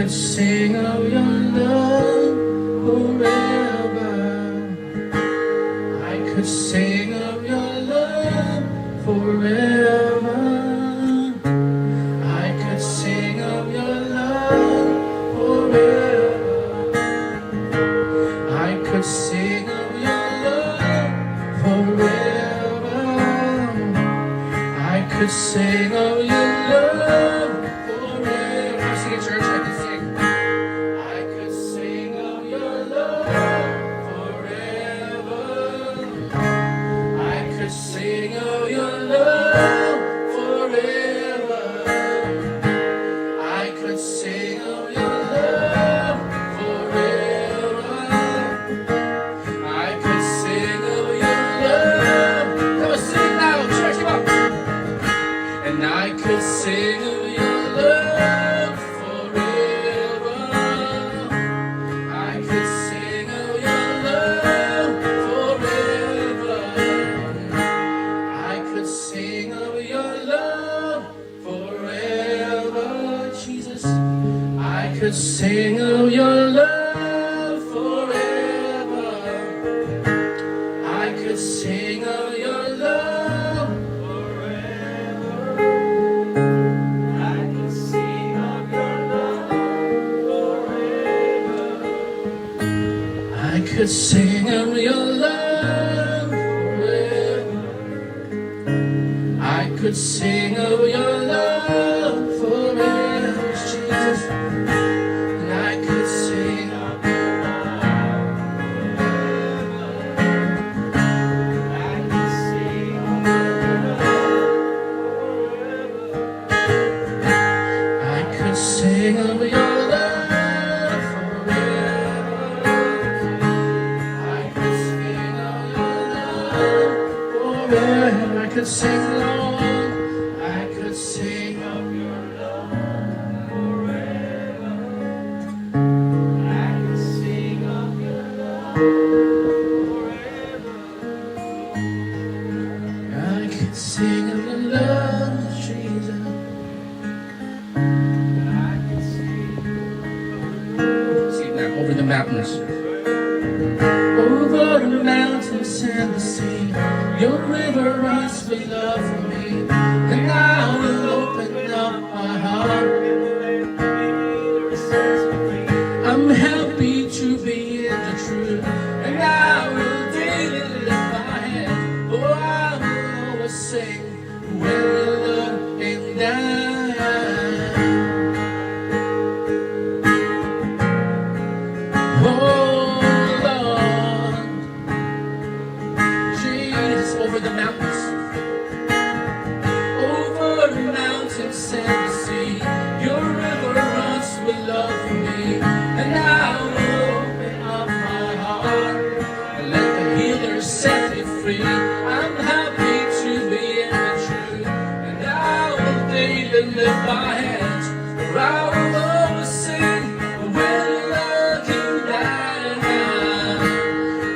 could sing of your love forever. I could sing of your love forever. I could sing of your love forever. I could sing of your love forever. I could sing of your love forever. Sing it, church. I could sing. I could sing of your love forever. I could sing of your love forever. I could sing of your love forever. I could sing of your love. Come on, sing now, church, come on. And I could sing of your love forever. I could sing of your love forever. I could sing of your love forever, Jesus. I could sing of your love forever. I could sing of your love forever. I could sing of your love forever. I could sing of your love forever. I could sing of your love forever, Jesus. And I could sing of your love forever. I could sing of your love forever. I could sing of your love forever. I could sing of your love forever. I could sing, Lord. I could sing of your love forever. I could sing of your love forever. I could sing of your love, Jesus. I could sing. See now, over the mountains. Over the mountains and the sea, your river runs with love for me. And I will open up my heart. I'm happy to be in the truth. And I will daily lift my hand. Oh, I will always sing when you're looking down. Oh, Lord, Jesus, over the mountains, over the mountains and the sea, your river runs with love for me. And I will open up my heart and let the healer set me free. I'm happy to be in the truth, and I will daily lift my hands, for I will always sing when you're looking down.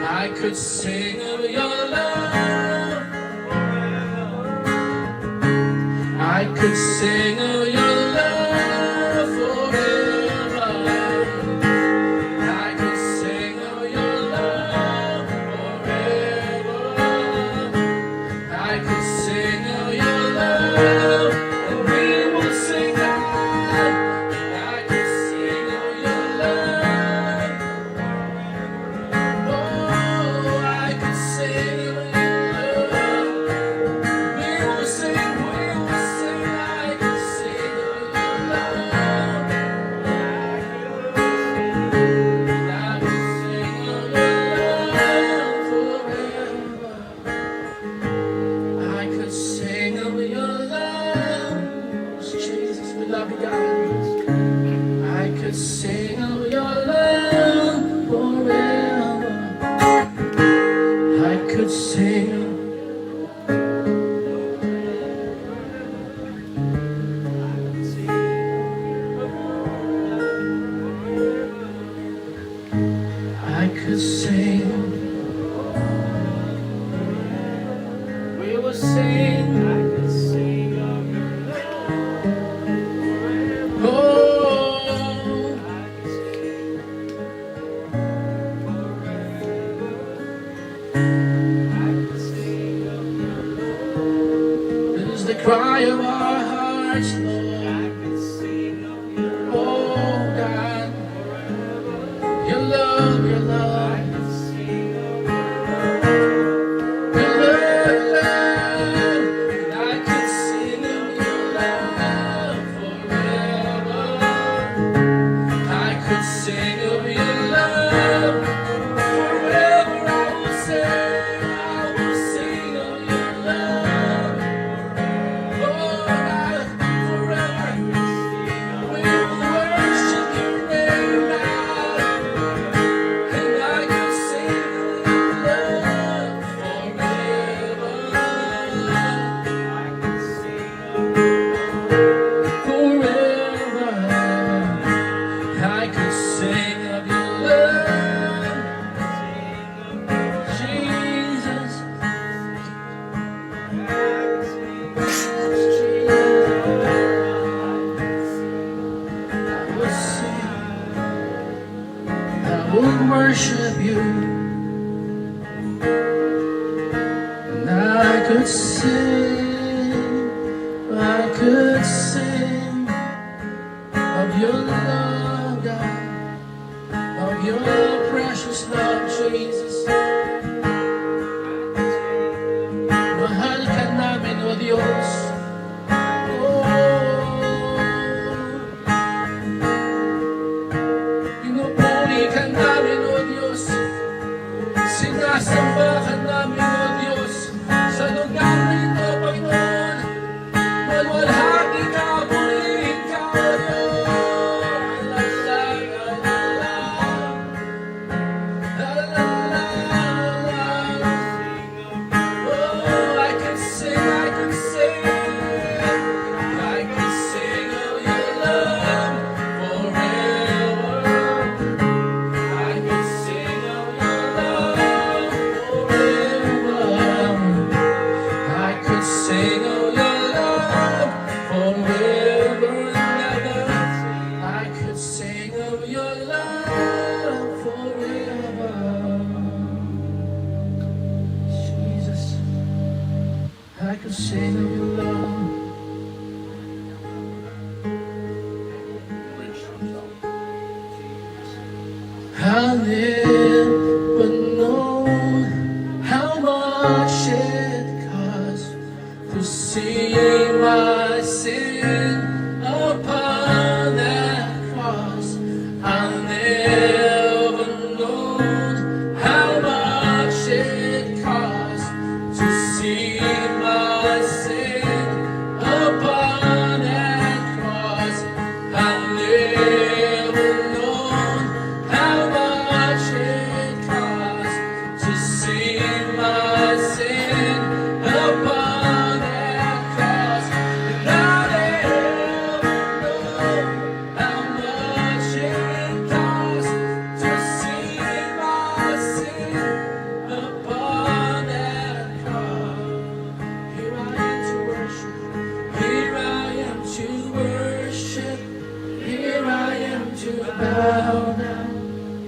I could sing of your love forever. I could sing of your love forever. I could sing of your love forever. I could sing of your love, and we will sing out. I could sing of your love forever. Oh, I could sing of your love. We will sing, I could sing of your love. I could sing of your love forever. I could sing of your love. Jesus, we love you, God. I could sing of your love forever. I could sing. I could sing. We will sing. I could sing of your love. Oh, would worship you, and I could sing of your love, God, of your precious love, Jesus. Mahal ka namin, O Diyos. Pinupuri ka namin, O Diyos. Sinasamba ka namin, O Diyos. Sa lugar nito, Panginoon, malwalhati ka, purihin ka, O Diyos. Oh, I could sing of your love forever. I could sing of your love forever. I could sing of your love forever and ever. I could sing of your love forever. Jesus, I could sing of your love. I never know how much it costs to see my sin upon that cross. I never know how much it costs to see my sin upon that cross. I never known how much it costs to see my sin upon that cross. And I never know how much it costs to see my sin upon that cross. Here I am to worship. Here I am to worship. Here I am to bow down.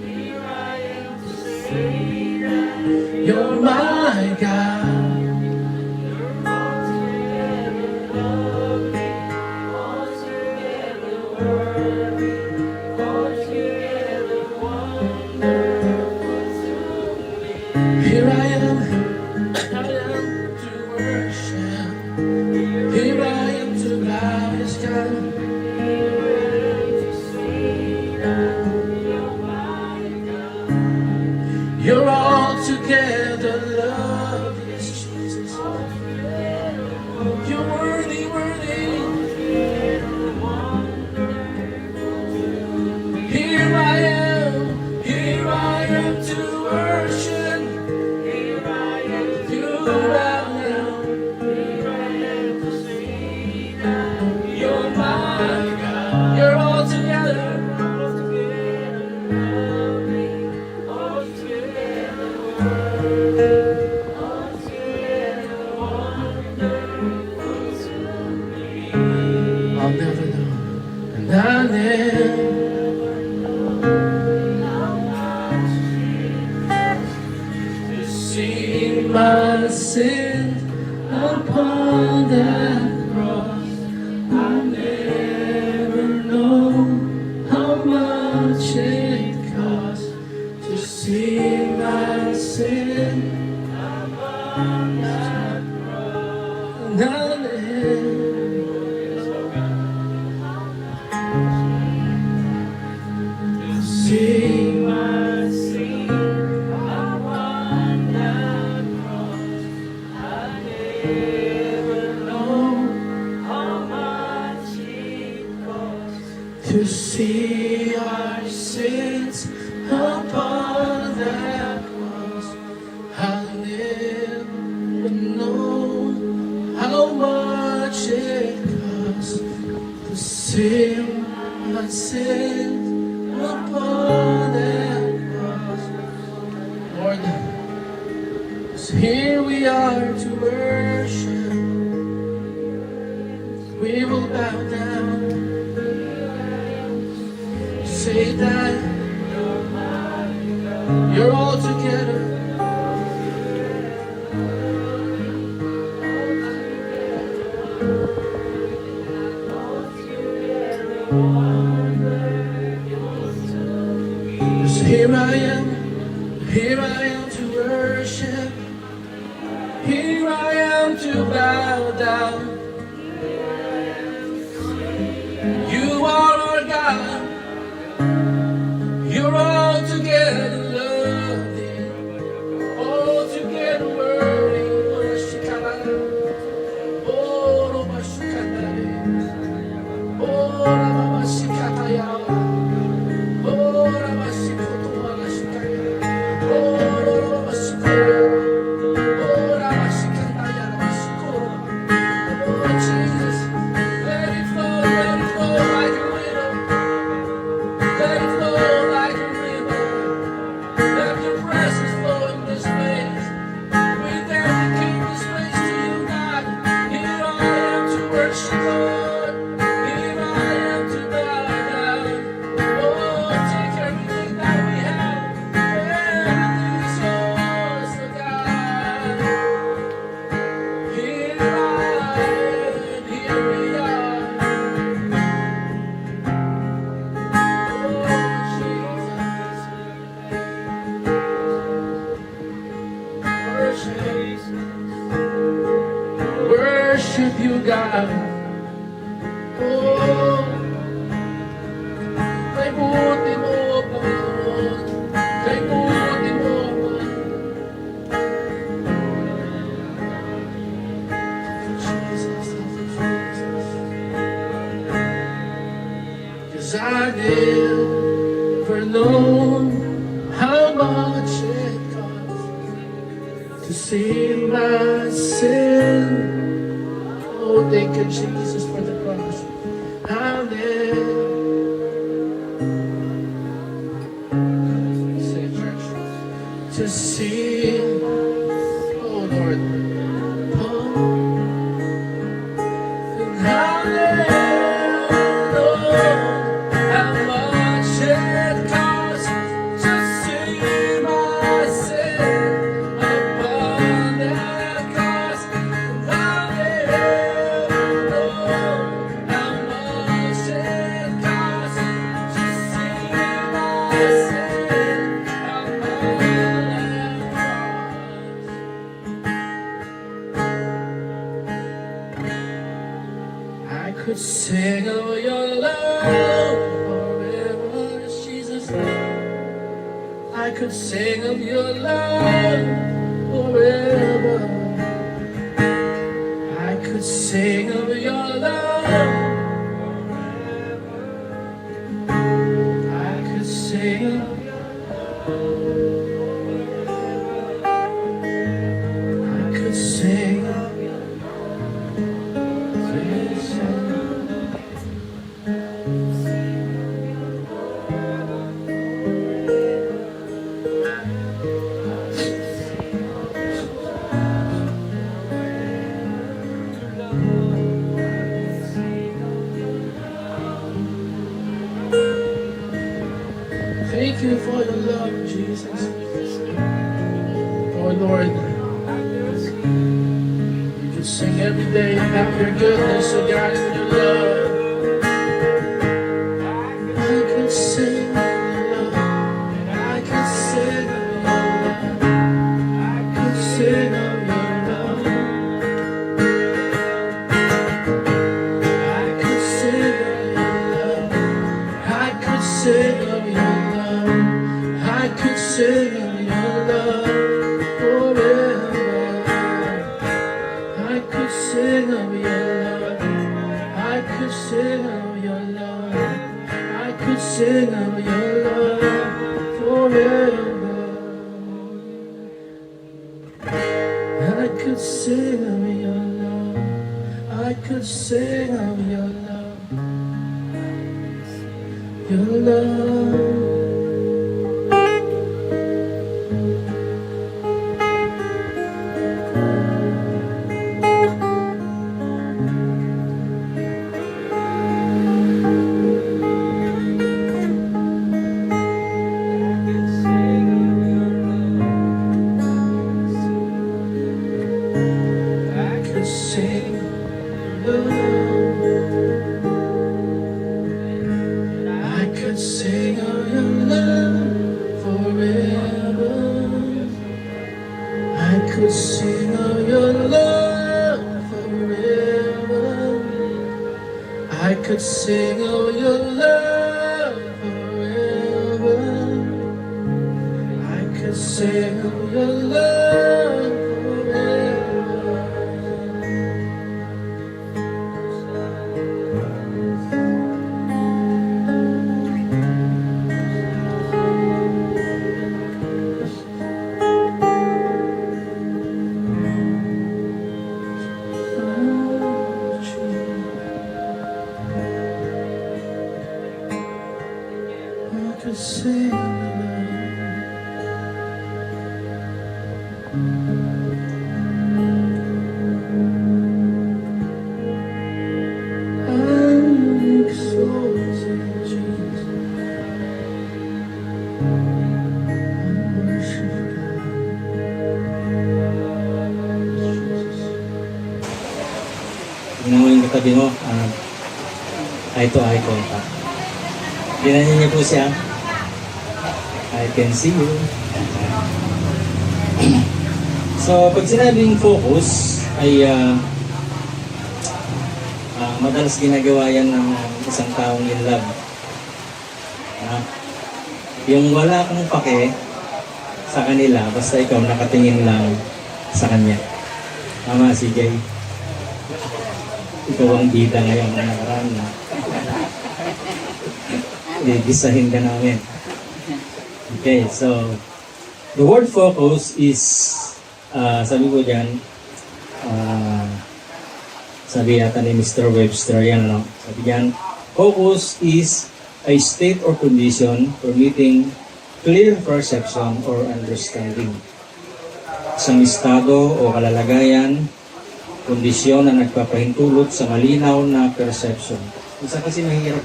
Here I am to say that you're my God. You're altogether lovely, altogether worthy, altogether wonderful to me. Here I am to worship. Here I am to bow, yes, God. You're altogether lovely, yes, Jesus. You're worthy, worthy. Here I am to worship. Here I am to bow down. Here I am to sing that you're my God. You're altogether lovely, altogether worthy, altogether wonderful to me. I'll never know, and I never to see my sin upon that cross. I never know how much it costs to see my sin upon that cross. And I never to see my sin upon that cross. I never know how much it costs to see our sins upon that cross. I'll never know how much it costs to see my sins upon that cross. Lord, so here we are to worship. We will bow down. Say that you're my You're all together. So here I am to worship. Here I am to bow down. You are our God. You're all together lovely, all together worthy. Oh, Jesus, let it flow like a river. Let it flow like a river. Let your presence flow in this place. We dedicate this place to you, God. Here I am to worship, Lord. Here I am to bow down. Oh, take everything that we have. Everything is yours, oh God. Here I am, here we are. Worship you, God. Oh, kay buti mo, Panginoon. Kay buti mo, Jesus. 'Cause I never known how much it costs to see my sin. Oh, thank you, Jesus, for the cross. I'll never say, church, to see, oh Lord, oh, and I'll never know how much it costs to see my sin upon that cross. And I'll never know how much it costs to see my sin upon that cross. I could sing of your love forever, Jesus. I could sing of your love forever. I could sing of your love. I could sing of I could sing of Thank you for your love, Jesus. Oh Lord, you can sing every day about your goodness, oh God, and your love. I could sing of your love. I could sing of your love. I could sing of your love. I could sing of your love. I could sing of your love. I could sing of your love forever. I could sing of your love. I could sing of your love. I could sing of your love forever. I could sing of your love. I could sing of your love. Your love. sing of your love forever. I could sing of your love forever. I could sing of your love forever. I could sing of your love forever. I could sing of I'm exalted, Jesus. I worship God. Tingnan mo yung katabi mo, eye to eye contact. Tingnan niyo po siya. I can see you. So, pag sinabing focus, ay madalas ginagawa yan ng isang taong in love. Yung wala kang pake sa kanila, basta ikaw nakatingin lang sa kanya. Tama, si Jay. Ikaw ang bida ngayon na nakaraan na. Gisahin ka namin. Okay, so the word focus is, sabi ko dyan, sabi yata ni Mr. Webster, yan ano, sabi dyan, focus is a state or condition permitting clear perception or understanding. Isang estado o kalalagayan, kondisyon na nagpapahintulot sa malinaw na perception. Isa kasi mahirap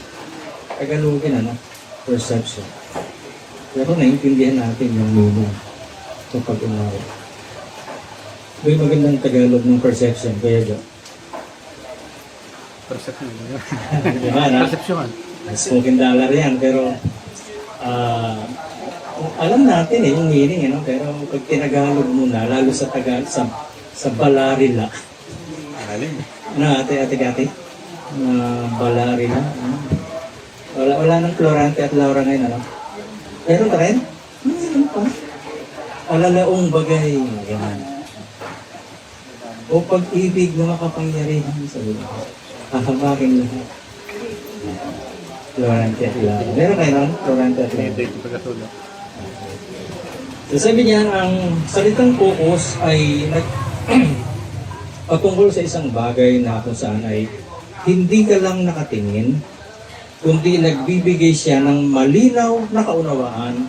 Tagalogin, ano? Perception. Pero naiintindihan natin yung meaning sa pag-unawa. May magandang Tagalog ng perception, kaya dyan. Perception. Diba, na? Perception. Spoken dollar yan, pero alam natin yung meaning, ano? Pero pag tinagalog mo na, lalo sa Tagalog, sa Balarila. Galing. Ano, ate? Balarila. Wala nang Florante at Laura ngayon, ano? Meron pa rin? Meron pa. Alalaong bagay. Yan. O pag-ibig na makapangyarihan sa buhay. Hahabakin lahat. Florante at Laura. Meron kayo nun? Florante at Laura. Hindi, pagkatulog. So sabi niya, ang salitang focus ay patungkol sa isang bagay na kung saan ay hindi ka lang nakatingin, kundi nagbibigay siya ng malinaw na kaunawaan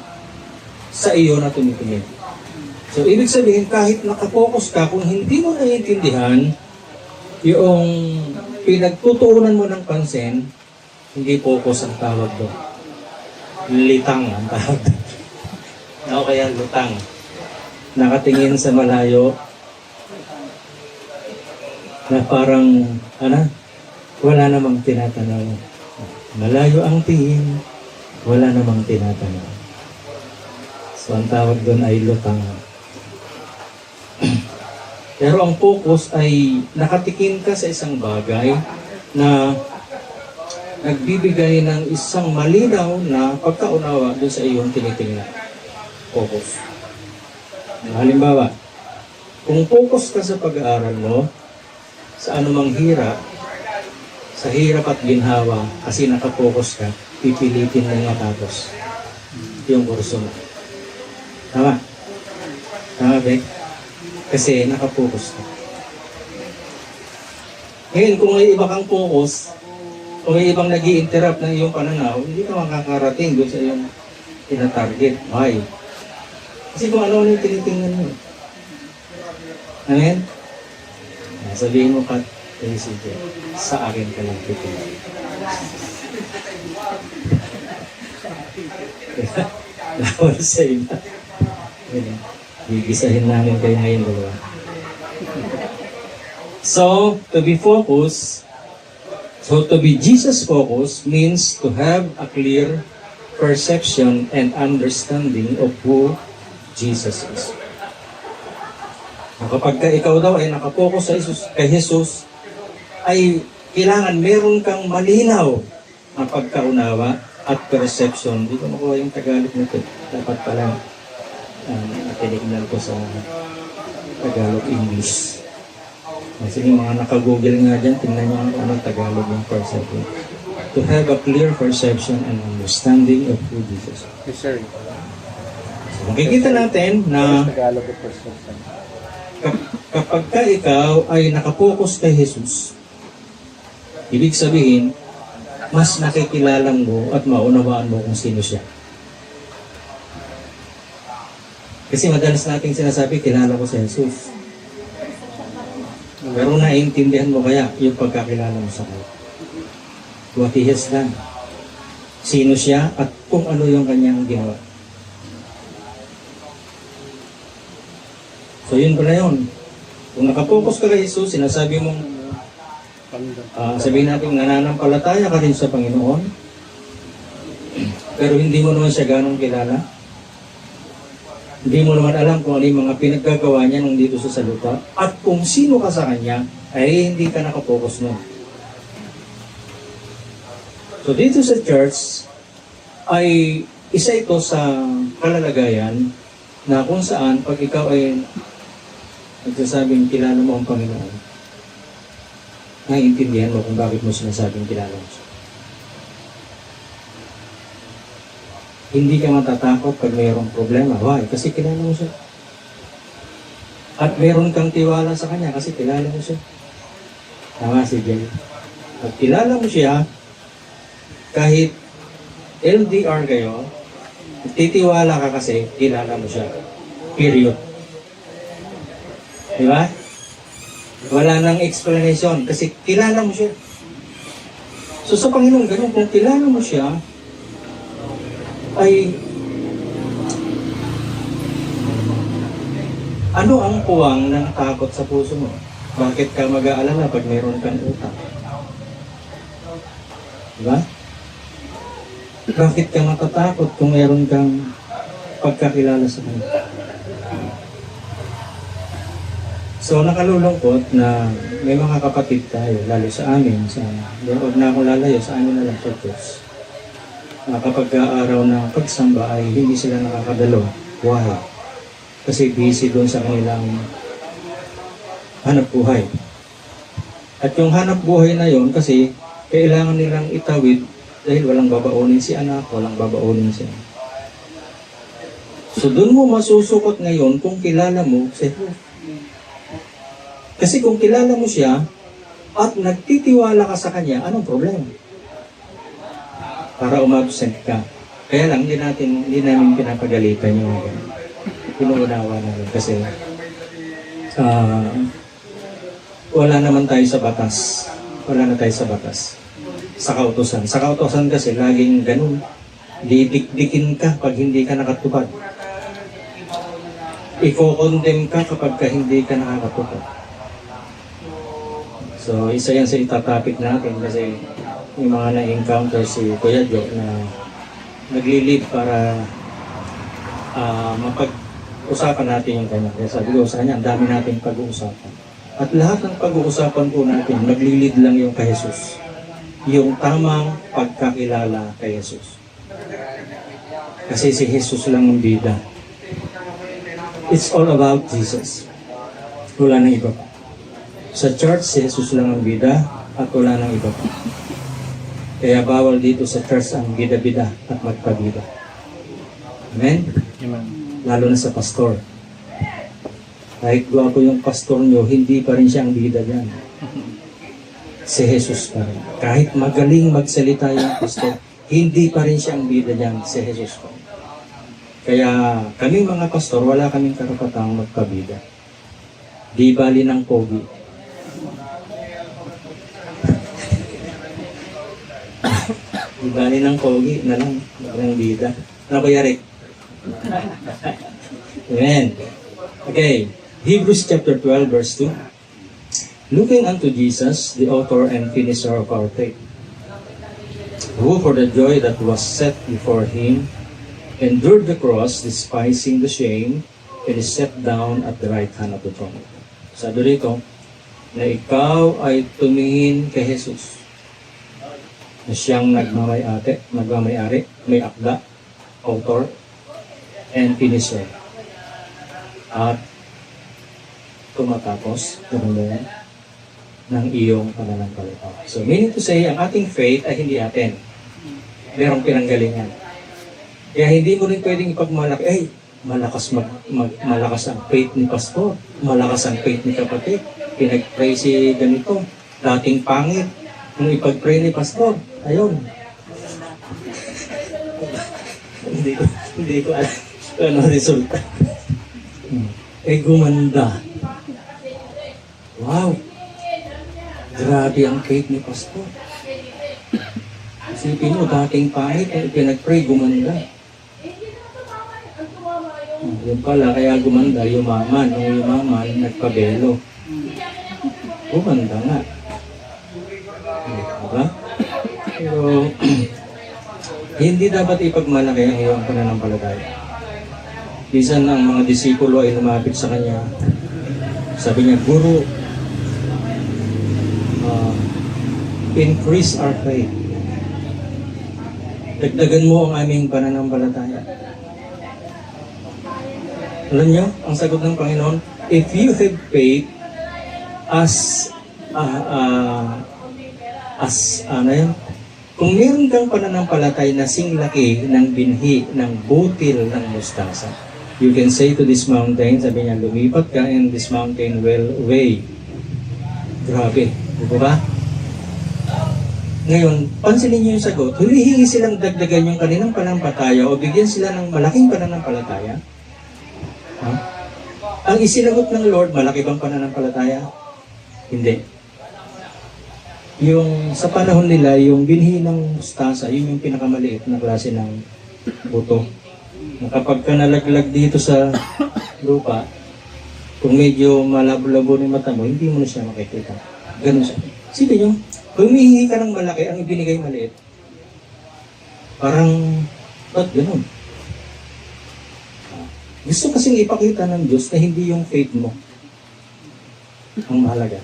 sa iyo na tumitingin. So, ibig sabihin, kahit nakapokus ka, kung hindi mo naiintindihan yung pinagtutuunan mo ng pansin, hindi focus ang tawag doon. Litang ang tawag doon. O kaya lutang. Nakatingin sa malayo na parang, wala namang tinatanaw. Malayo ang tingin, wala namang tinatanaw. So, ang tawag doon ay lutang. Pero ang focus ay nakatikim ka sa isang bagay na nagbibigay ng isang malinaw na pagkaunawa doon sa iyong tinitingnan. Focus. Halimbawa, kung focus ka sa pag-aaral mo, sa anumang hirap, sa hirap at ginhawa, kasi nakapokus ka, pipilitin mong matapos yung kurso mo. Tama? Tama, Bek? Kasi nakapokus ka. Ngayon, kung may iba kang focus, kung may ibang nag-i-interrupt ng iyong pananaw, hindi ka makakarating doon sa iyong tinatarget. Why? Kasi kung ano yung tinitingnan mo. Amen? Sabihin mo, Kat, sige, sa akin ka lang titingnan. Lawal sa iba. Gigisahin namin kayo ngayon, diba? So, to be focused, so to be Jesus focused means to have a clear perception and understanding of who Jesus is. Kapag ka ikaw daw ay nakapokus sa kay Jesus, ay kailangan meron kang malinaw na pagkaunawa at perception. Hindi ko makuha yung Tagalog nito. Dapat pala tinignan ko sa Tagalog English. Kasi yung mga naka-google nga dyan, tingnan nyo anong Tagalog yung perception. To have a clear perception and understanding of who Jesus is. Yes, sir. So, makikita natin na Tagalog of perception. kapag ka ikaw ay nakapokus kay Jesus, ibig sabihin, mas nakikilala mo at maunawaan mo kung sino siya. Kasi madalas nating sinasabi, kilala ko si Jesus. Pero naiintindihan mo kaya yung pagkakilala mo sa kanya. What He has done. Sino siya at kung ano yung kanyang ginawa. So yun pala yun. Kung nakapokus ka kay Jesus, sinasabi mong sabihin natin nananampalataya ka rin sa Panginoon, pero hindi mo naman siya ganong kilala. Hindi mo naman alam kung ano yung mga pinaggagawa niya nung dito sa lupa. At kung sino ka sa Kanya, ay hindi ka nakapokus nun. So dito sa church, ay isa ito sa kalalagayan na kung saan pag ikaw ay nagsasabing kilala mo ang Panginoon, naiintindihan mo kung bakit mo sinasabing kilala mo siya. Hindi ka matatakot pag mayroong problema. Why? Kasi kilala mo siya. At meron kang tiwala sa Kanya kasi kilala mo siya. Tama si Jay. Pag kilala mo siya, kahit LDR kayo, titiwala ka kasi kilala mo siya. Period. Diba? Wala nang explanation kasi kilala mo siya. So sa Panginoon, ganun, kung kilala mo siya, ay ano ang puwang ng takot sa puso mo? Bakit ka mag-aalala pag mayroon kang utang? Diba? Bakit ka matatakot kung mayroon kang pagkakilala sa Kanya? So, nakalulungkot na may mga kapatid tayo, lalo sa amin, huwag na akong lalayo, sa amin na lang churches. Kapag araw ng pagsamba ay hindi sila nakakadalo. Why? Kasi busy doon sa kanilang hanap buhay. At yung hanap buhay na yon kasi kailangan nilang itawid dahil walang babaunin si anak, walang babaunin si anak. So doon mo masusukot ngayon kung kilala mo si Jesus. Kasi kung kilala mo siya at nagtitiwala ka sa Kanya, anong problema? Para umabsent ka. Kaya lang, hindi namin pinapagalitan yung pinuunawa namin kasi wala naman tayo sa batas. Wala na tayo sa batas. Sa kautusan. Sa kautusan kasi laging ganun. Didikdikin ka pag hindi ka nakatupad. Iko-condemn ka kapag hindi ka nakakatupad. So, isa yan sa itatapik natin kasi yung mga na-encounter si Kuya Jo na nagli-lead para mapag-usapan natin yung kanya. Kaya sabi ko sa kanya, ang dami nating pag-uusapan. At lahat ng pag-uusapan po natin, nagli-lead lang yung kay Jesus. Yung tamang pagkakilala kay Jesus. Kasi si Jesus lang ang bida. It's all about Jesus. Wala nang iba pa. Sa church, si Jesus lang ang bida at wala nang iba pa. Kaya bawal dito sa church ang bida-bida at magpabida. Amen? Amen. Lalo na sa pastor. Kahit gwapo yung pastor nyo, hindi pa rin siya ang bida dyan. Si Jesus pa rin. Kahit magaling magsalita yung pastor, hindi pa rin siya ang bida dyan. Si Jesus pa rin. Kaya kaming mga pastor, wala kaming karapatang magpabida. Di bali ng pogi. Di bali ng pogi na lang, ng bida. Ano ba Yarik? Amen. Okay. Hebrews chapter 12 verse 2. Looking unto Jesus, the author and finisher of our faith. who for the joy that was set before him endured the cross, despising the shame, and is set down at the right hand of the throne. Sabi rito, na ikaw ay tumingin kay Jesus, na siyang nagmamayari, may akda, author, and finisher. At tumatapos, ng iyong pananampalataya. So, meaning to say, ang ating faith ay hindi atin. Merong pinanggalingan. Kaya hindi mo rin pwedeng ipagmalaki, ay, malakas ang faith ni pastor, malakas ang faith ni kapatid. Pinag-pray si ganito, dating pangit. Nung ipag-pray ni pastor, ayun. hindi ko alam kung ano resulta. Gumanda. Wow! Grabe ang faith ni pastor. Isipin mo, dating pangit, pinag-pray, gumanda. Yun pala, kaya gumanda, yumaman. Nung yumaman, nagpabelo. Gumanda nga. Diba? Pero, hindi dapat ipagmalaki ang iyong pananampalataya. Minsan ang mga disipulo ay lumapit sa kanya. Sabi niya, Guru, increase our faith. Dagdagan mo ang aming pananampalataya. Alam niyo, ang sagot ng Panginoon, if you have faith kung meron kang pananampalataya na singlaki ng binhi ng butil ng mustasa, you can say to this mountain, sabi niya, lumipat ka and this mountain will away. Grabe, di ba? Ngayon, pansinin niyo yung sagot, humihingi silang dagdagan yung kanilang pananampalataya o bigyan sila ng malaking pananampalataya. Ang isinagot ng Lord, malaki bang pananampalataya? Hindi. Yung sa panahon nila, yung binhi ng mustasa, yun yung pinakamaliit na klase ng buto. Kapag ka nalaglag dito sa lupa, kung medyo malabo-labo ng mata mo, hindi mo na siya makikita. Ganun siya. Sige nyo, humihingi ka ng malaki, ang ibinigay maliit. Parang, ba't ganun? Gusto kasing ipakita ng Diyos na hindi yung faith mo ang mahalaga.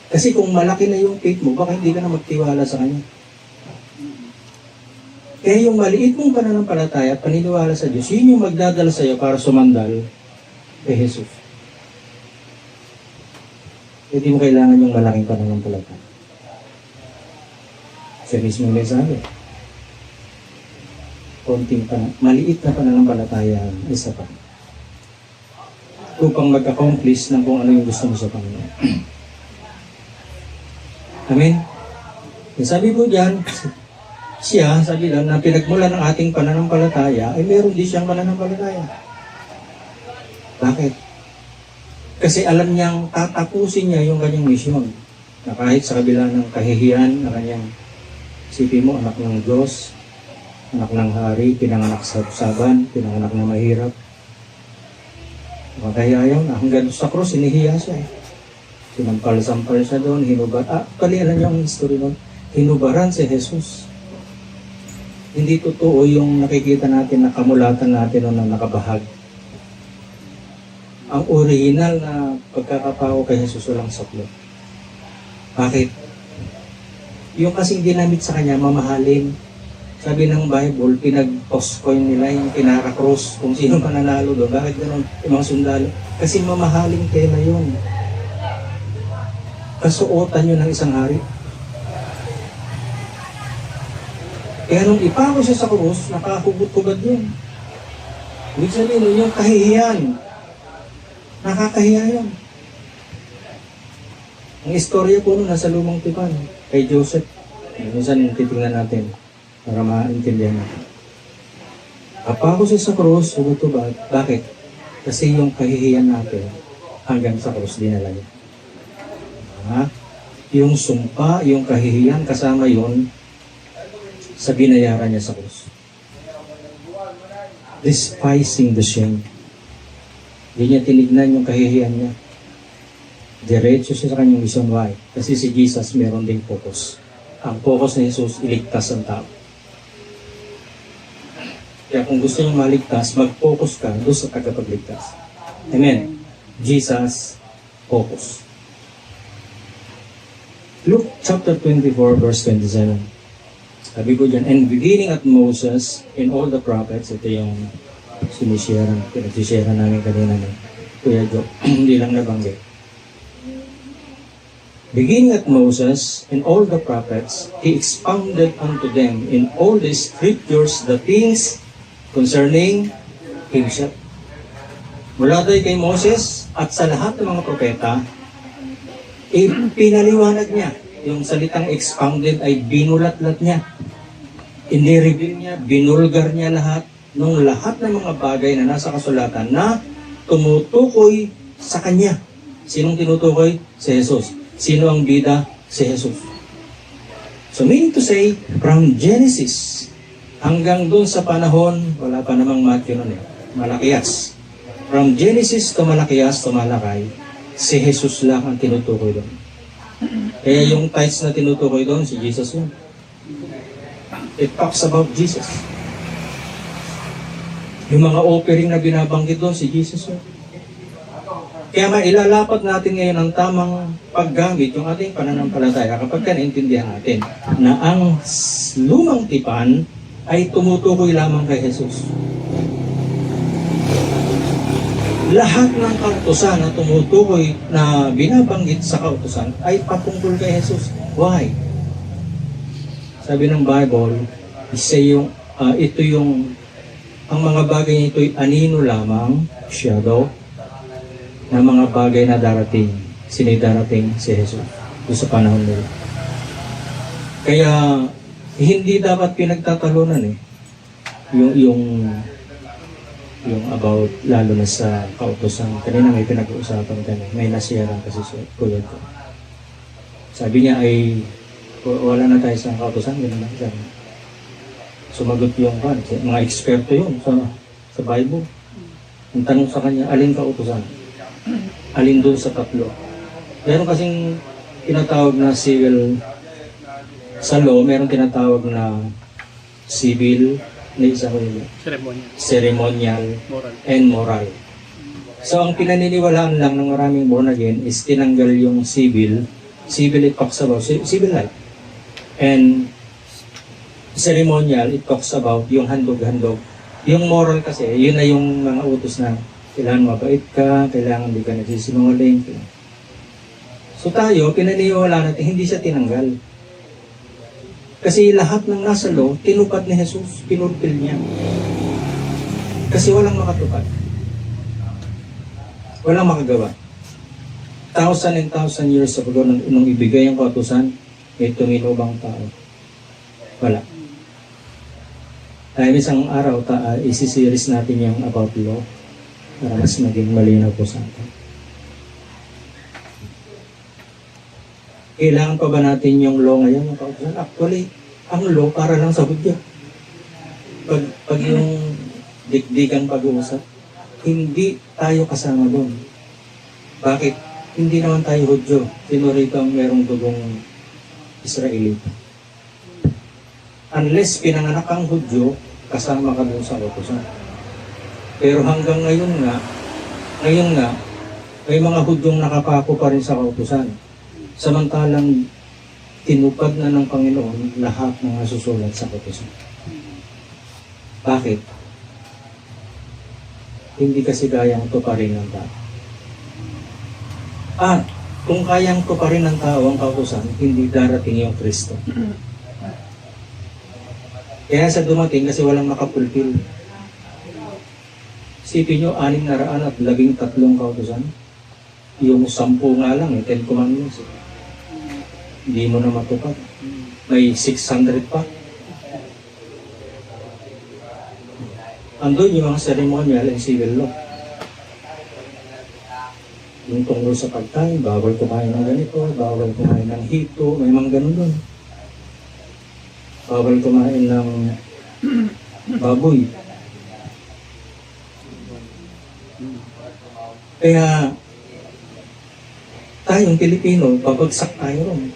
Kasi kung malaki na yung faith mo, baka hindi ka na magtiwala sa Kanya. Kaya yung maliit mong pananampalataya at paniniwala sa Diyos, yun yung magdadala sa iyo para sumandal kay Jesus. Hindi mo kailangan yung malaking pananampalataya. Siya mismo may sabi. Maliit na pananampalataya ang isa pa. Upang mag-accomplish ng kung ano yung gusto mo sa Panginoon. Amen? Sabi po dyan, siya, sabi lang, na pinagmula ng ating pananampalataya, ay meron din siyang pananampalataya. Bakit? Kasi alam niyang tatapusin niya yung kanyang misyon. Na kahit sa kabila ng kahihiyan na kanyang, isipin mo, anak ng Diyos, anak ng hari, pinanganak sa saban, pinanganak na mahirap. Makahiyayaw na, hanggang sa krus, hinihiya siya. Sinampal-sampal siya doon, palialan niya ang history doon. Hinubaran si Jesus. Hindi totoo yung nakikita natin na kamulatan natin o na nakabahag. Ang original na pagkakapao kay Jesus walang saklot. Bakit? Yung kasing ginamit sa kanya, mamahalin. Sabi ng Bible, pinag-toss coin nila yung pinaka-cross kung sino mananalo doon. Bakit ganoon? Yung mga sundalo. Kasi mamahaling tela yun. Kasuotan yun ng isang hari. Kaya nung ipako siya sa krus, nakahugot-hugad yun. Ibig sabihin, yung kahihiyan. Nakakahiya yun. Ang istorya po nung nasa lumang tipan, kay Joseph. Minsan titingnan natin para maintindihan natin. Kapako siya sa krus, hugot-hugad. Bakit? Kasi yung kahihiyan natin hanggang sa krus dinala niya. Yung sumpa, yung kahihiyan, kasama yun sa binayaran niya sa krus. Despising the shame. Hindi niya tinignan yung kahihiyan niya. Diretso siya sa kanyang mission. Why? Kasi si Jesus meron ding focus. Ang focus ni Jesus, iligtas ang tao. Kaya kung gusto nyo maligtas, mag-focus ka doon sa tagapagligtas. Amen. Jesus, focus. Luke chapter 24, verse 27. Sabi ko dyan, and beginning at Moses and all the prophets, ito yung pinagsishare namin kanina ni Kuya Jo, hindi lang nabanggit. Beginning at Moses and all the prophets, he expounded unto them in all the scriptures the things concerning himself. Mula tayo kay Moses at sa lahat ng mga propeta, pinaliwanag niya. Yung salitang expounded ay binulat-lat niya. Inireveal niya, binulgar niya lahat ng lahat ng mga bagay na nasa kasulatan na tumutukoy sa kanya. Sinong tinutukoy? Si Jesus. Sino ang bida? Si Jesus. So meaning to say, from Genesis hanggang doon sa panahon, wala pa namang Matthew nun Malakias. From Genesis to Malakias to Malakay, si Jesus lang ang tinutukoy doon. Kaya yung titles na tinutukoy doon, si Jesus yun. It talks about Jesus. Yung mga offering na binabanggit doon, si Jesus yun. Kaya mailalapat natin ngayon ang tamang paggamit yung ating pananampalataya kapag naintindihan natin na ang lumang tipan ay tumutukoy lamang kay Jesus. Lahat ng kautusan na tumutukoy na binabanggit sa kautusan ay patungkol kay Jesus. Why? Sabi ng Bible, ito yung ang mga bagay nito ay anino lamang, shadow, na mga bagay na darating, sinidarating si Jesus doon sa panahon nila. Kaya hindi dapat pinagtatalunan yung about lalo na sa kautusan. Kanina may pinag-uusapan kami, may nasiyaran kasi sa kuya ko. Sabi niya ay wala na tayo sa kautusan, gano'n lang sabi. Sumagot yung mga eksperto yun sa Bible. Ang tanong sa kanya, alin kautusan? Alin doon sa tatlo? Meron kasing tinatawag na civil sa law, meron tinatawag na civil, ceremonial, and moral. So ang pinaniniwalaan lang ng maraming born again is tinanggal yung civil. Civil, it talks about civil life. And ceremonial, it talks about yung handog-handog. Yung moral kasi, yun na yung mga utos na kailangan mabait ka, kailangan hindi ka nagsisinungaling. So tayo, pinaniniwala natin, hindi siya tinanggal. Kasi lahat ng nasa law, tinupad ni Jesus, pinulpil niya. Kasi walang makatupad. Walang makagawa. 1,000 and 1,000 years ago, nung ibigay ang kautusan, itong inubang tao. Wala. Dahil isang araw, isisiris natin yung about law para mas maging malinaw po sa atin. Kailangan pa ba natin yung law ngayon? Actually, ang law para lang sa Hudyo. Pag yung dikdikan pag-uusap, hindi tayo kasama doon. Bakit? Hindi naman tayo Hudyo. Sino rito ang merong dugong Israelita? Unless pinanganak kang Hudyo, kasama ka doon sa utusan. Pero hanggang ngayon nga, may mga Hudyong nakapako pa rin sa kautusan. Samantalang tinupad na ng Panginoon lahat ng nasusulat sa kautusan. Bakit? Hindi kasi kayang tuparin ng tao. At kung kayang tuparin ng tao ang kautusan, hindi darating yung Kristo. Kaya sa dumating kasi walang makapulpil. Isipin nyo, 613 kautusan. Yung 10 nga lang, 10 commandments. Hindi mo na matupad. May 600 pa. Andun yung mga ceremonial and civil law. Yung tungkol sa pagkain, bawal kumain ng ganito, bawal kumain ng hito, may mga ganun doon. Bawal kumain ng baboy. Kaya tayong Pilipino, babagsak tayo ron.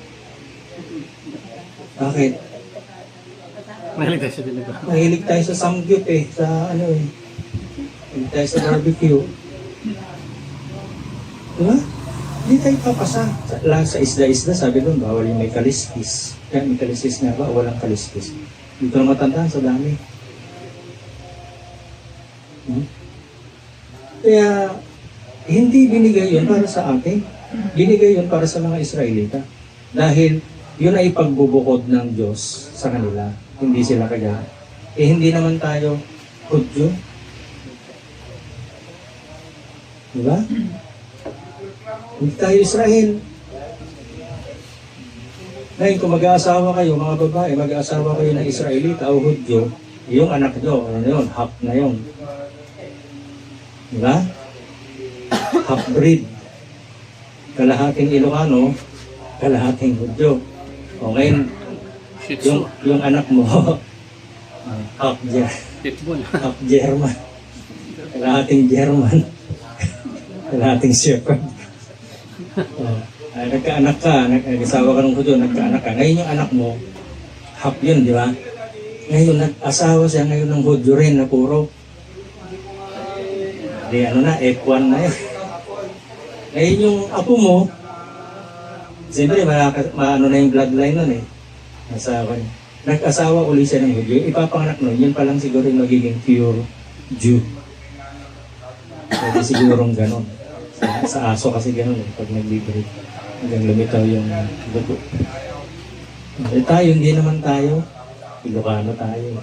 Bakit? Mahilig tayo sa dinugo. Mahilig tayo sa samgyup sa mahilig tayo sa barbecue. Diba? Hindi tayo papasa. Sa isda-isda, sabi doon, bawal yung may kaliskis. Kaya may kaliskis nga ba? Walang kaliskis. Dito na matandaan sa dami. Kaya, hindi binigay yun para sa atin. Binigay yun para sa mga Israelita. Dahil, yun ay pagbubukod ng Diyos sa kanila. Hindi sila kaya. Hindi naman tayo Hudyo. Diba? Hindi tayo Israel. Ngayon, kung mag-aasawa kayo, mga babae, mag-aasawa kayo ng Israelita o Hudyo, yung anak nyo, ano yun, half na yun. Diba? Half-breed. Kalahating Ilocano, kalahating Hudyo. O ngayon, yung anak mo, half German. Kalahating German. Kalahating Shepherd. Nagkaanak ka, nag-asawa ka ng Hudyo, nagkaanak ka. Ngayon yung anak mo, half yun, di ba? Ngayon, nag-asawa siya ngayon ng Hudyo rin na puro. Di ano na, F1 na yun. Ngayon yung apo mo, siyempre, maano na yung bloodline nun Asawa niya. Nag-asawa uli siya ng Hudyo. Ipapanganak nun, yun pa lang siguro yung magiging pure Jew. Pwede sigurong ganon. Sa aso kasi ganon pag nag-liberate. Hanggang lumitaw yung dugo. Tayo, hindi naman tayo. Ilocano tayo.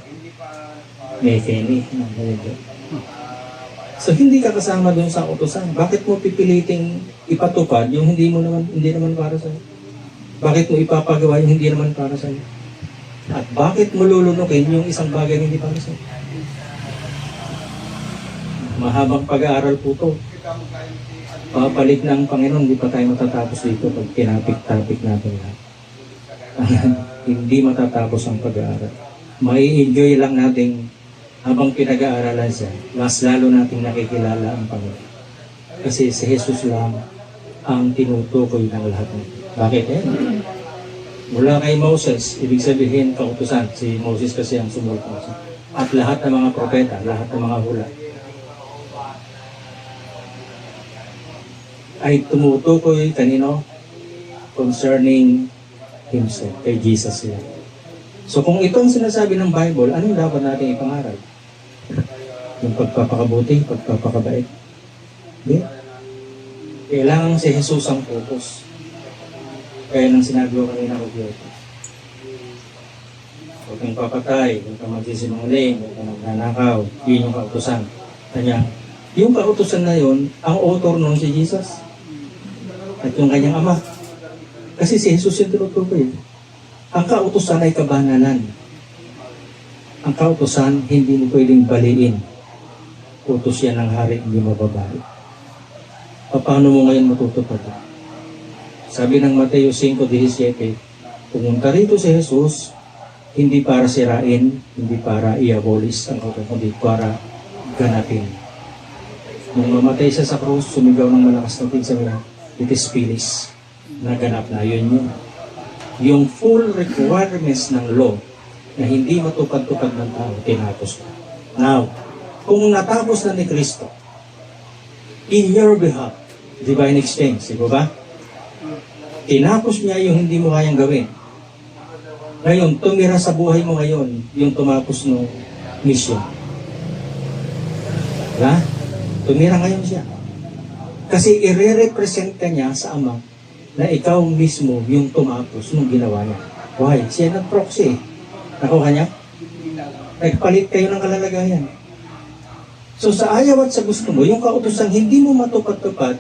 May Kenny. So hindi ka kasama doon sa utusan. Bakit mo pipiliting ipatupad yung hindi naman para sa'yo? Bakit mo ipapagawa yung hindi naman para sa'yo? At bakit mo lulunukin yung isang bagay na hindi para sa'yo? Mahabang pag-aaral po to. Papalit ng Panginoon, hindi pa tayo matatapos dito pag tinapik-tapik natin lahat. Hindi matatapos ang pag-aaral. Mai-enjoy lang natin habang pinag-aaralan siya, mas lalo nating nakikilala ang Panginoon. Kasi si Jesus lang ang tinutukoy ng lahat nito. Bakit Mula kay Moses, ibig sabihin kautusan. Si Moses kasi ang sumulat mo. At lahat ng mga propeta, lahat ng mga hula, ay tumutukoy kanino? Concerning Himself, kay Jesus yan. So kung ito ang sinasabi ng Bible, anong dapat natin ipangaral? Yung pagpapakabuti, pagpapakabait. Hindi. Kailangan si Jesus ang focus. Kaya nang sinabi ko kanina ko dito. Huwag kang papatay, huwag kang magsisinungaling, huwag kang magnanakaw, yun yung kautusan. Kanya, yung kautusan na yun, ang author nun si Jesus. At yung kanyang ama. Kasi si Jesus yung tinutukoy. Ang kautusan ay kabanalan. Ang kautusan, hindi mo pwedeng baliin. Utos yan ng hari, hindi mababali. Paano mo ngayon matutupad? Sabi ng Mateo 5:17, pumunta rito si Jesus, hindi para sirain, hindi para i-abolish ang kautusan, hindi para ganapin. Nung mamatay siya sa krus, sumigaw ng malakas na tigsabi niya, it is finished. Naganap na yun. Yung full requirements ng law na hindi matupad-tupad ng tao, tinapos na. Now, kung natapos na ni Kristo, in your behalf, divine exchange, di ba? Tinapos niya yung hindi mo kayang gawin. Ngayon, tumira sa buhay mo ngayon, yung tumapos ng mission. Diba? Tumira ngayon siya. Kasi i-represent ka niya sa Ama na ikaw mismo yung tumapos nung ginawa niya. Why? Siya nag-proxy. Nakuha niya? Nagpalit kayo ng kalalagayan. So sa ayaw at sa gusto mo, yung kautusan hindi mo matupad-tupad,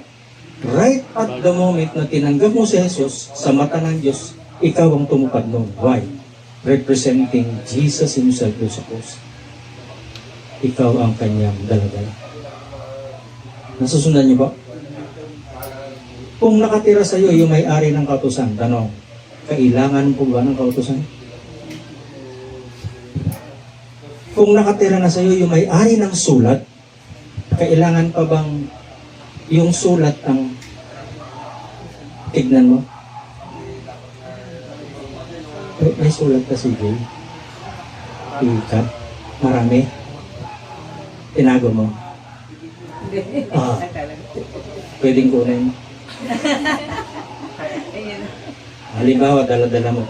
right at the moment na tinanggap mo si Jesus sa mata ng Diyos, ikaw ang tumupad nun. Why? Representing Jesus Himself sa cross. Ikaw ang kanyang dala-dala. Nasusundan niyo ba? Kung nakatira sa iyo yung may-ari ng kautusan, tanong, kailangan po ba ng kautusan? Kung nakatira na sa iyo yung may-ari ng sulat, kailangan pa bang yung sulat ang tignan mo? May sulat ka si Jay. Ikat. Marami. Tinago mo. Ah. Pwedeng kunin. Halimbawa, dala-dala mo.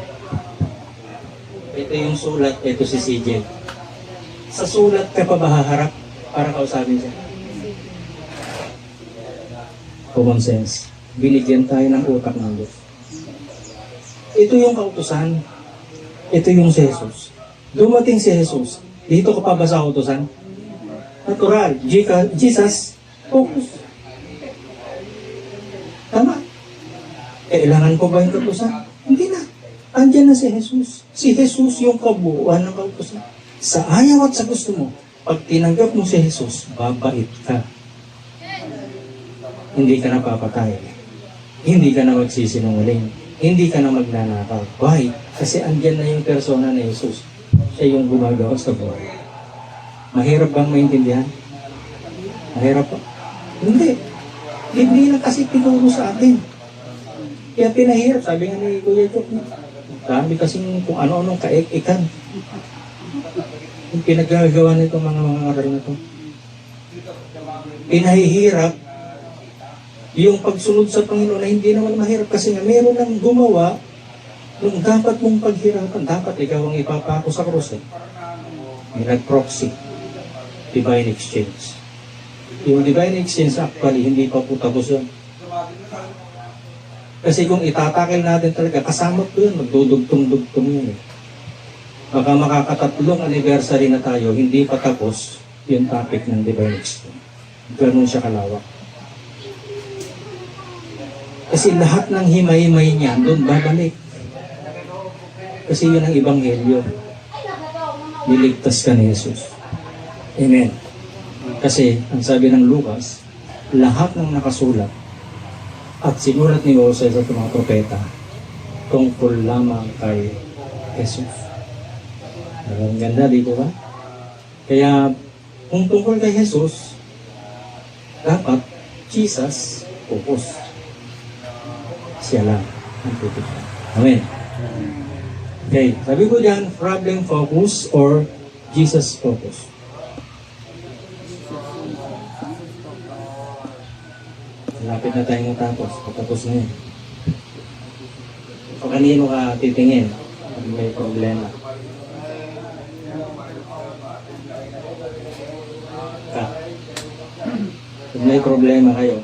Ito yung sulat, ito si CJ. Sa sulat ka pa ba haharap para kausapin siya? Common sense. Binigyan tayo ng utak ng Diyos. Ito yung kautusan. Ito yung si Jesus. Dumating si Jesus. Dito ka pa ba sa kautusan? Natural. Jesus, focus. Tama. Kailangan ko ba yung kautusan? Hindi na. Andiyan na si Jesus. Si Jesus yung kabuuan ng kautusan. Sa ayaw at sa gusto mo, pag tinanggap mo si Jesus, babait ka. Hindi ka na papatay. Hindi ka na magsisinungaling. Hindi ka na magnanakaw. Why? Kasi andyan na yung persona ni Jesus. Siya yung gumagawa sa buhay. Mahirap bang maintindihan? Mahirap pa? Hindi. Hindi na kasi tinuro sa atin. Kaya pinahirap. Sabi nga ni Kuya Jok, dami kasing kung ano-anong kaek-ikan. Yung pinagagawa nito mga aral na ito. Pinahihirap yung pagsunod sa Panginoon na hindi naman mahirap kasi nga meron nang gumawa nung dapat mong paghirapan. Dapat ikaw ang ipapako sa krus. May nag-proxy. Divine exchange. Yung divine exchange actually hindi pa po tapos yun. Kasi kung itatakil natin talaga, kasama po yun, magdudugtong-dugtong yun. Baka makakatatlong anniversary na tayo, hindi pa tapos yung topic ng divine exchange. Ganun siya kalawak. Kasi lahat ng himay-himay niya, doon babalik. Kasi yun ang Ebanghelyo. Niligtas ka ni Jesus. Amen. Kasi, ang sabi ng Lucas, lahat ng nakasulat at sinulat ni Moses at mga propeta tungkol lamang kay Jesus. Ang ganda dito ba? Kaya, kung tungkol kay Jesus, dapat Jesus focus. Siya lang ang tutukan. Amen. Okay, sabi ko dyan, problem focus or Jesus focus. Malapit na tayong matapos. Patapos na yun. O kanino ka titingin kung may problema? Kung may problema kayo,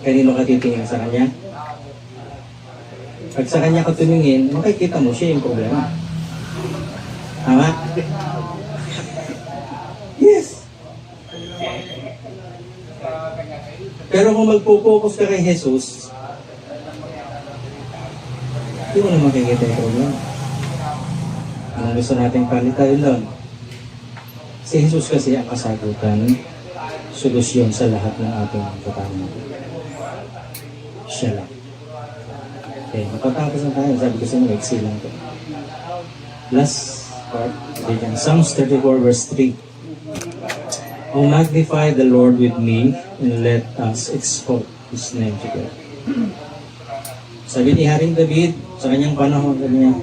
kanino ka titingin? Sa kanya? Pag sa kanya ka tumingin, makikita mo siya yung problema. Tama? Yes. Pero kung magpo-focus ka kay Jesus, hindi mo na makikita yung problema. Ang gusto natin palitan doon. Si Jesus kasi ang kasagutan, solusyon sa lahat ng ating katanungan. Siya lang. Okay, matapos na tayo. Sabi ko sa inyo, exil lang ito. Last part, again, Psalms 34 verse 3. Oh, magnify the Lord with me and let us exalt His name together. Sabi ni Haring David, sa kanyang panahon, sabi niya,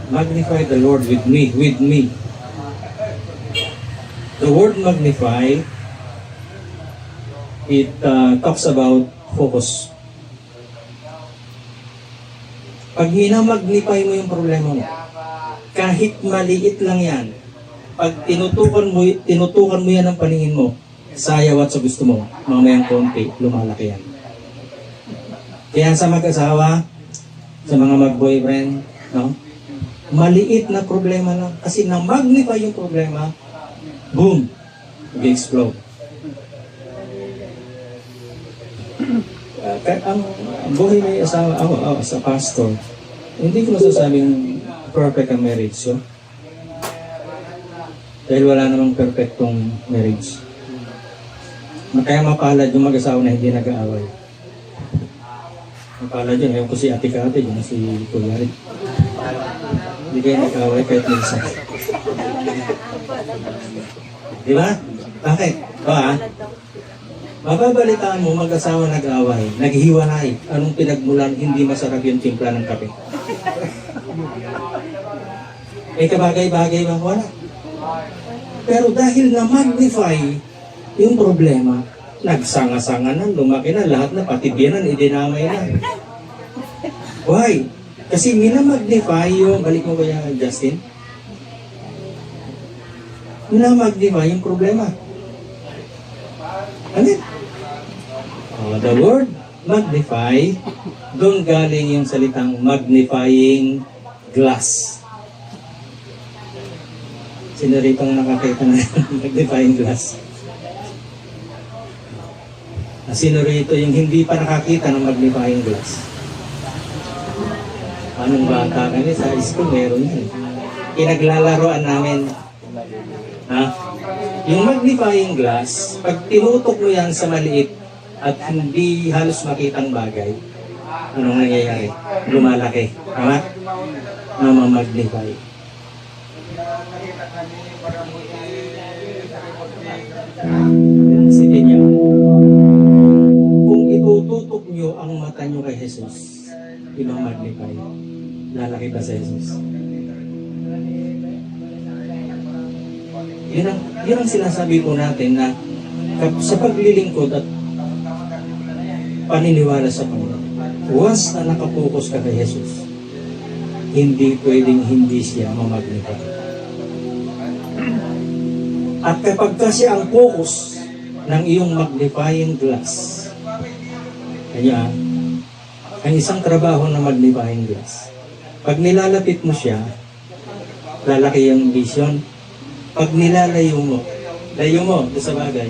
magnify the Lord with me, with me. The word magnify, it talks about focus. Pag hinamagnify mo yung problema mo, kahit maliit lang yan, pag tinutukan mo yan ng paningin mo, sa ayaw at sa gusto mo, mamayang konti, lumalaki yan. Kaya sa mag-asawa, sa mga mag-boyfriend, no? Maliit na problema lang. Kasi na-magnify yung problema, boom, mag-explode. Ang buhay may asawa, ako sa pastor, hindi ko masasabing perfect ang marriage yun. Dahil wala namang perfectong marriage. Kaya mapalad yung mag-asawa na hindi nag-aaway. Mapalad yun, ngayon ko si ate-kate, yun si Kuya Rin. Hindi kayo nag-aaway kahit minsan. Di ba? Bakit? Mababalitaan mo, mag-asawa nag-away, naghiwalay. Anong pinagmulan, hindi masarap yung timpla ng kape. May kabagay-bagay ba? Wala. Pero dahil na-magnify yung problema, nagsanga-sanga na, lumaki na, lahat na, pati biyanan, idinamay na. Why? Kasi minamagnify yung, balik mo kaya Justin? Minamagnify yung problema. Ano? The word magnify, doon galing yung salitang magnifying glass. Sino rito ang nakakita na magnifying glass? Sino rito yung hindi pa nakakita ng magnifying glass? Anong bata kami sa school, meron yan. Pinaglalaroan namin. Ha? Yung magnifying glass, pag tinutok mo yan sa maliit at hindi halos makitang bagay, anong nangyayari? Lumalaki. Tama? Namamagnify. Sige niya. Kung itututok niyo ang mata niyo kay Jesus, imamagnify. Lalaki ba sa Jesus? Yun ang sinasabi ko natin na sa paglilingkod at paniniwala sa Panginoon, once na nakapokus ka kay Jesus, hindi pwedeng hindi siya mamagnify. At kapag kasi ang focus ng iyong magnifying glass, kanya, ang isang trabaho ng magnifying glass, pag nilalapit mo siya, lalaki yung vision. Pag nilalayo mo, layo mo doon sa bagay,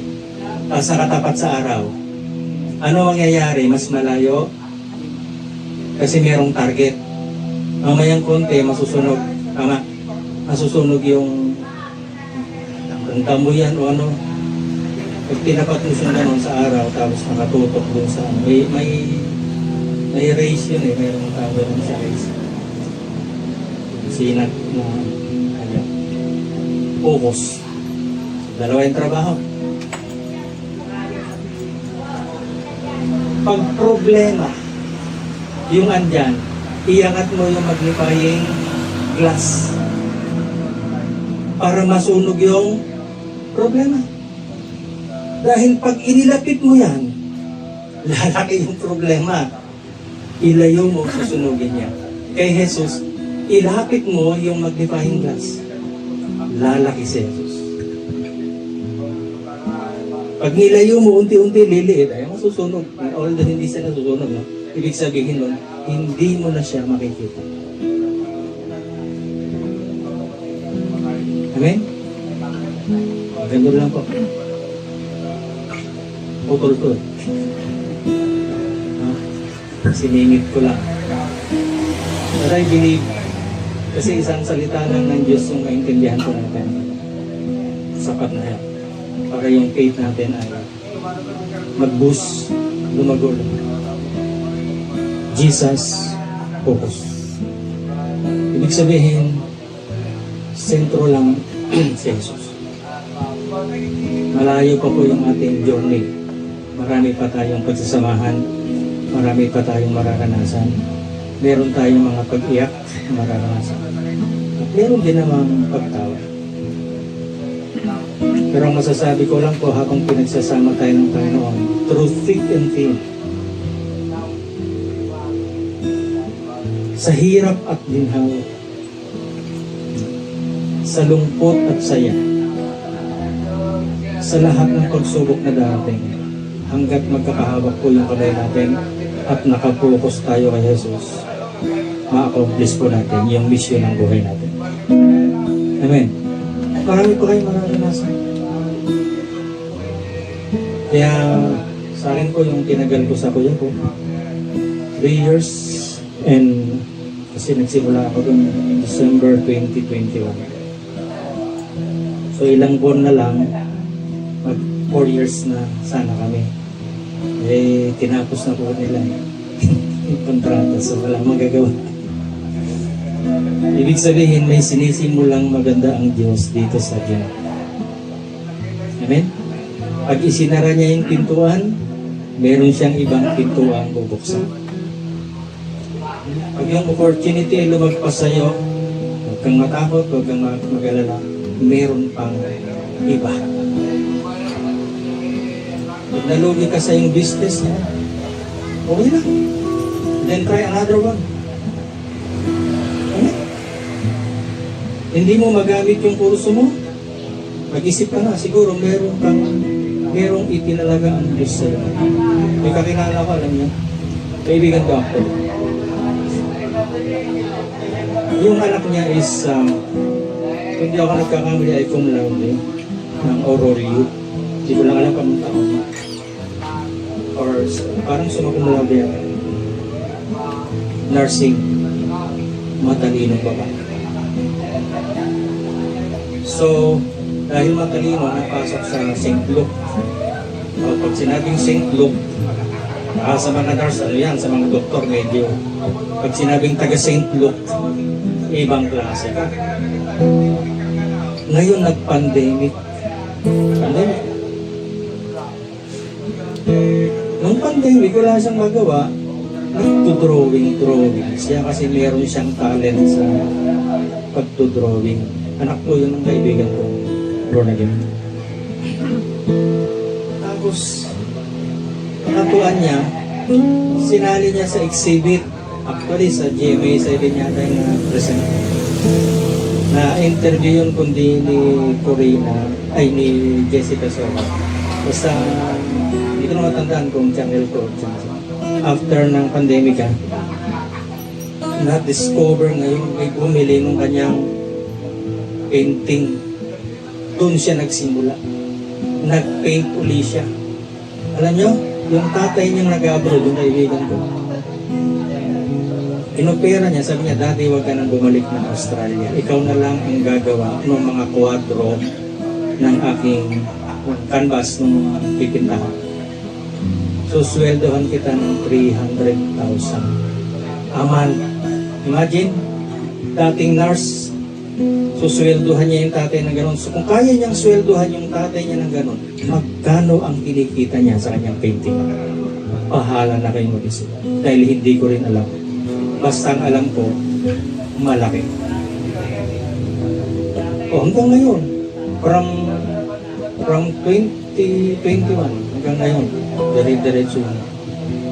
sa katapat sa araw, ano mangyayari? Mas malayo kasi merong target. Mamayang konti, masusunog. Tama? Masusunog yung tamo yan o ano. Pag tinapat mo siya naman sa araw, tapos nakatutok doon sa ano. May race yun eh. Mayroong tawag doon sa race. Sinag na focus. Dalawa yung trabaho. Pag problema, yung andyan, iangat mo yung magnifying glass para masunog yung problema. Dahil pag inilapit mo yan, lalaki yung problema. Ilayo mo, susunugin niya. Kay Jesus, ilapit mo yung magnifying glass. Lalaki si Jesus. Pag nilayo mo, unti-unti liliit, ay masusunog. Although hindi siya nasusunog, no? Ibig sabihin nun, hindi mo na siya makikita. Amen? Ganun lang po. Putol-tol. Siningit ko lang. But I believe, kasi isang salita lang ng Diyos yung maintindihan ko natin. Sapat na yan. Para yung faith natin ay mag-boost, lumagol. Jesus, focus. Ibig sabihin, sentro lang si Jesus. Malayo pa po yung ating journey. Marami pa tayong pagsasamahan. Marami pa tayong mararanasan. Meron tayong mga pag-iyak, mararanasan. At meron din namang pagtawa. Pero ang masasabi ko lang po habang pinagsasama tayo ng Panginoon, through thick and thin, sa hirap at ginhawa, sa lungkot at saya, sa lahat ng pagsubok na darating, hanggat magkakahawak po yung kamay natin at nakapokus tayo kay Jesus, ma-accomplish po natin yung mission ng buhay natin. Amen. Marami po kayong mararanasan. Kaya sa akin po yung tinagal ko sa kuya ko, 3 years and kasi nagsimula ako dun December 2021. So ilang buwan na lang, mag 4 years na sana kami. Eh, tinapos na po nila yung kontrata, so wala magagawa. Ibig sabihin, may sinisimulang maganda ang Diyos dito sa Diyos. Amen? Pag isinara niya yung pintuan, meron siyang ibang pintuan bubuksan. Pag yung opportunity ay lumagpas sa'yo, kang matakot, huwag kang mag-alala. Meron pang iba. Pag nalugi ka sa iyong business niya, okay lang. Then try another one. Okay? Hindi mo magamit yung kurso mo, mag-isip ka na, siguro merong itinalaga ang Diyos sa'yo. May kakilala ko, alam niyo, kaibigan ko ako. Yung anak niya is, kung di ako nagkakamali ay cum laude ng Ororio. Hindi ko lang alam kung taon. Or parang sumakum laude yan. Nursing. Matalinong babae. So, dahil matalino, napasok sa St. Luke. Pag sinabing St. Luke, sa mga nurse, ano yan, sa mga doktor, medyo. Pag sinabing taga St. Luke, ibang klase. Ngayon, nag-pandemic. Pandemic. Nung pandemic, wala siyang magawa, nagtudrawing siya kasi meron siyang talent sa pagtudrawing. Anak ko yun ng kaibigan ko, born again. Tapos, nakatuan niya, sinali niya sa exhibit. Actually, sa GMA, sa din yata yung present. Na-interview yun kundi ni Corina, ay ni Jessica Sosa. Basta, hindi ko na matandaan kung channel ko. After ng pandemic, na-discover ngayon, may bumili ng kanyang painting. Doon siya nagsimula. Nag-paint uli siya. Alam nyo, yung tatay niyang nag-abroad, yung kaibigan ko, inopera niya, sabi niya, dati huwag ka nang bumalik ng Australia. Ikaw na lang ang gagawa ng mga kwadro ng aking canvas nung pipintahan. So, sweldohan kita ng 300,000 a month. Imagine, dating nurse, so sweldohan niya yung tatay ng ganon. So, kung kaya niyang sweldohan yung tatay niya ng ganon, magkano ang kinikita niya sa kanyang painting? Pahala na kayo mag-isip. Dahil hindi ko rin alam. Basta ang alam ko, malaki. O hanggang ngayon, from 2021 hanggang ngayon, dire-diretso na.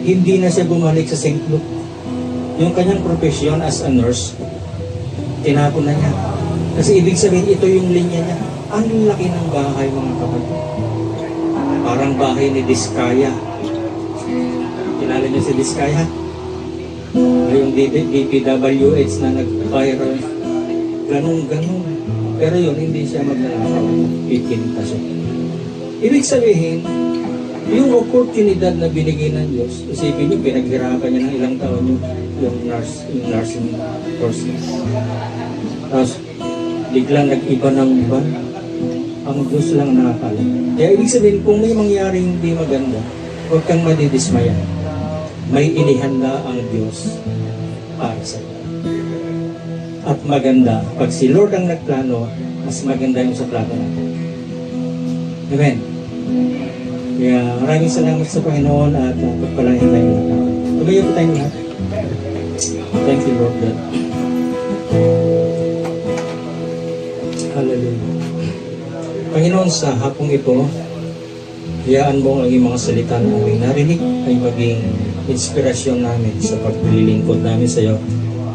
Hindi na siya bumalik sa St. Luke. Yung kanyang profesyon as a nurse, tinapon na niya. Kasi ibig sabihin, ito yung linya niya. Ang laki ng bahay, mga kapatid. Parang bahay ni Diskaya. Kilala niyo si Diskaya? Yung DPWH na nag-viral. Ganun. Pero yun, hindi siya magnanakaw. Ikinta siya. Ibig sabihin, yung oportunidad na binigay ng Diyos, isipin niyo, pinaghirapan niya ng ilang taon yung nursing course. Tapos, biglang nag-iba ng iba. Ang Diyos lang nakakalam. Kaya ibig sabihin, kung may mangyaring hindi maganda, huwag kang madidismaya. May inihanda ang Diyos para sa iyo. At maganda, pag si Lord ang nagplano, mas maganda yung sa plano natin. Amen. Kaya maraming salamat sa Panginoon at pagpalain tayo lahat. Tumayo po tayong lahat. Thank you, Lord God. Hallelujah. Panginoon, sa hapong ito, hayaan mo ang iyong mga salita na aming narinig ay maging inspirasyon namin sa paglilingkod namin sa iyo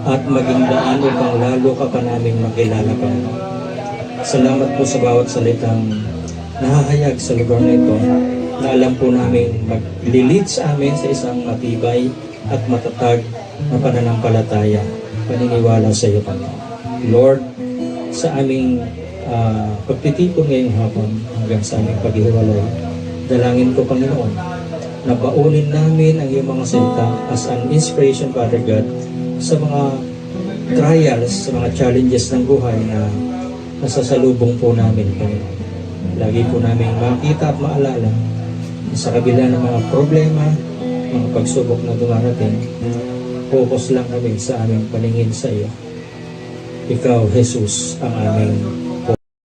at maging daan upang lalo ka pa namin makilala pa. Salamat po sa bawat salitang nahahayag sa lugar na ito na alam po namin maglilid sa amin sa isang matibay at matatag na pananampalataya, paniniwala sa iyo, Panginoon. Lord, sa aming pagtitipon ngayong hapon hanggang sa aming paghihiwalay, dalangin ko, Panginoon, na baunin namin ang iyong mga salita as an inspiration, Father God, sa mga trials, sa mga challenges ng buhay na nasasalubong po namin, Panginoon. Lagi po namin makita at maalala na sa kabila ng mga problema, mga pagsubok na dumarating, focus lang kami sa aming paningin sa iyo. Ikaw, Jesus, ang aming